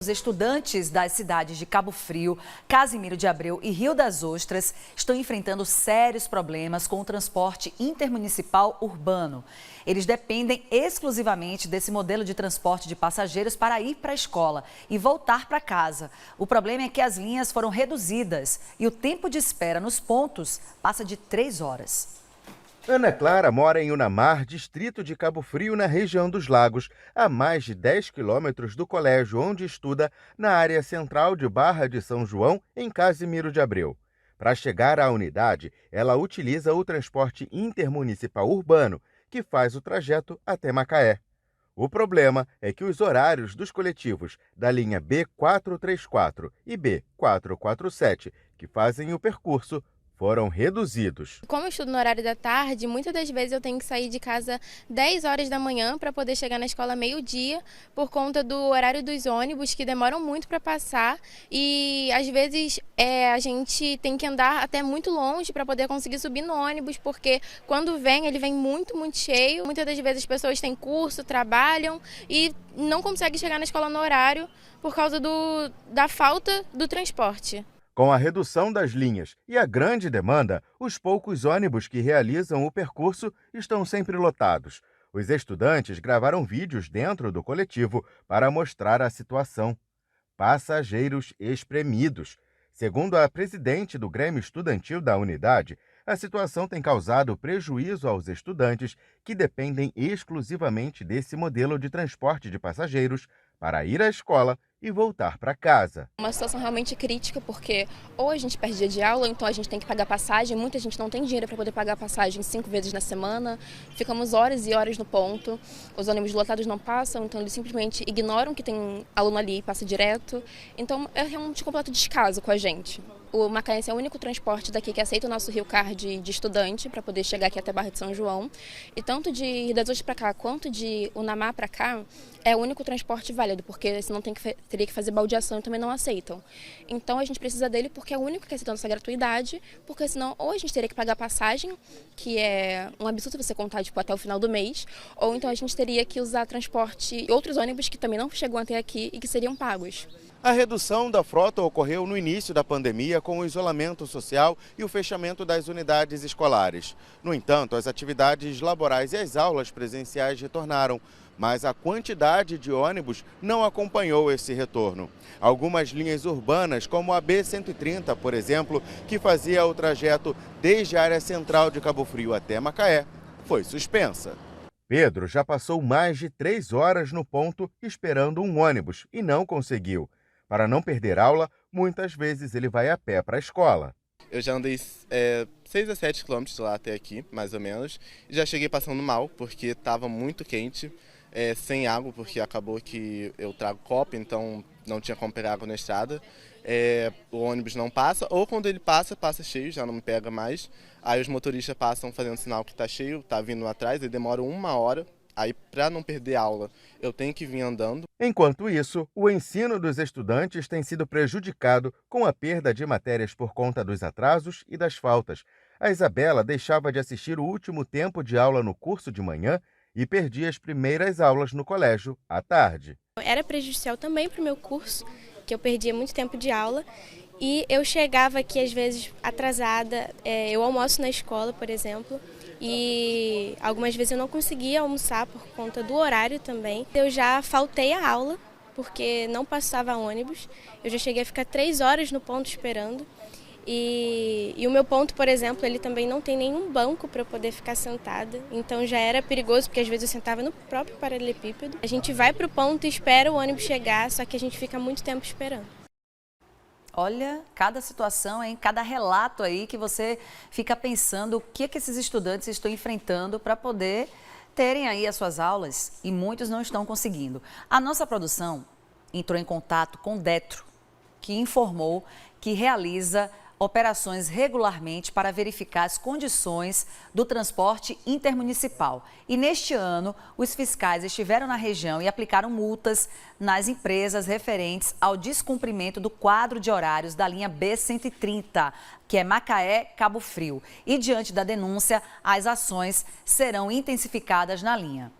Os estudantes das cidades de Cabo Frio, Casimiro de Abreu e Rio das Ostras estão enfrentando sérios problemas com o transporte intermunicipal urbano. Eles dependem exclusivamente desse modelo de transporte de passageiros para ir para a escola e voltar para casa. O problema é que as linhas foram reduzidas e o tempo de espera nos pontos passa de 3 horas. Ana Clara mora em Unamar, distrito de Cabo Frio, na região dos Lagos, a mais de 10 quilômetros do colégio onde estuda, na área central de Barra de São João, em Casimiro de Abreu. Para chegar à unidade, ela utiliza o transporte intermunicipal urbano, que faz o trajeto até Macaé. O problema é que os horários dos coletivos da linha B434 e B447, que fazem o percurso, foram reduzidos. Como eu estudo no horário da tarde, muitas das vezes eu tenho que sair de casa 10 horas da manhã para poder chegar na escola meio-dia, por conta do horário dos ônibus, que demoram muito para passar, e às vezes a gente tem que andar até muito longe para poder conseguir subir no ônibus, porque quando vem, ele vem muito cheio. Muitas das vezes as pessoas têm curso, trabalham e não conseguem chegar na escola no horário por causa da falta do transporte. Com a redução das linhas e a grande demanda, os poucos ônibus que realizam o percurso estão sempre lotados. Os estudantes gravaram vídeos dentro do coletivo para mostrar a situação. Passageiros espremidos. Segundo a presidente do Grêmio Estudantil da unidade, a situação tem causado prejuízo aos estudantes que dependem exclusivamente desse modelo de transporte de passageiros para ir à escola e voltar para casa. Uma situação realmente crítica, porque ou a gente perde dia de aula, ou então a gente tem que pagar passagem. Muita gente não tem dinheiro para poder pagar passagem 5 vezes na semana. Ficamos horas e horas no ponto. Os ônibus lotados não passam, então eles simplesmente ignoram que tem aluno ali e passa direto. Então é realmente um completo descaso com a gente. O Macaense é o único transporte daqui que aceita o nosso Rio Card de estudante para poder chegar aqui até Barra de São João. E tanto de Rio das Ostras para cá quanto de Unamar para cá é o único transporte válido, porque senão teria que fazer baldeação e também não aceitam. Então a gente precisa dele porque é o único que aceita essa gratuidade, porque senão ou a gente teria que pagar passagem, que é um absurdo você contar até o final do mês, ou então a gente teria que usar transporte e outros ônibus que também não chegam até aqui e que seriam pagos. A redução da frota ocorreu no início da pandemia com o isolamento social e o fechamento das unidades escolares. No entanto, as atividades laborais e as aulas presenciais retornaram, mas a quantidade de ônibus não acompanhou esse retorno. Algumas linhas urbanas, como a B130, por exemplo, que fazia o trajeto desde a área central de Cabo Frio até Macaé, foi suspensa. Pedro já passou mais de 3 horas no ponto esperando um ônibus e não conseguiu. Para não perder aula, muitas vezes ele vai a pé para a escola. Eu já andei 6 a 7 quilômetros lá até aqui, mais ou menos, e já cheguei passando mal, porque estava muito quente, sem água, porque acabou que eu trago copo, então não tinha como pegar água na estrada. O ônibus não passa, ou quando ele passa, passa cheio, já não me pega mais. Aí os motoristas passam fazendo sinal que está cheio, está vindo atrás, e demora 1 hora. Aí, para não perder aula, eu tenho que vir andando. Enquanto isso, o ensino dos estudantes tem sido prejudicado com a perda de matérias por conta dos atrasos e das faltas. A Isabela deixava de assistir o último tempo de aula no curso de manhã e perdia as primeiras aulas no colégio à tarde. Era prejudicial também para o meu curso, que eu perdia muito tempo de aula. E eu chegava aqui, às vezes, atrasada. Eu almoço na escola, por exemplo, e algumas vezes eu não conseguia almoçar por conta do horário também. Eu já faltei a aula, porque não passava ônibus. Eu já cheguei a ficar 3 horas no ponto esperando. E o meu ponto, por exemplo, ele também não tem nenhum banco para eu poder ficar sentada. Então já era perigoso, porque às vezes eu sentava no próprio paralelepípedo. A gente vai para o ponto e espera o ônibus chegar, só que a gente fica muito tempo esperando. Olha, cada situação, hein? Cada relato aí que você fica pensando o que esses estudantes estão enfrentando para poder terem aí as suas aulas, e muitos não estão conseguindo. A nossa produção entrou em contato com o Detro, que informou que realiza operações regularmente para verificar as condições do transporte intermunicipal. E neste ano, os fiscais estiveram na região e aplicaram multas nas empresas referentes ao descumprimento do quadro de horários da linha B130, que é Macaé-Cabo Frio. E diante da denúncia, as ações serão intensificadas na linha.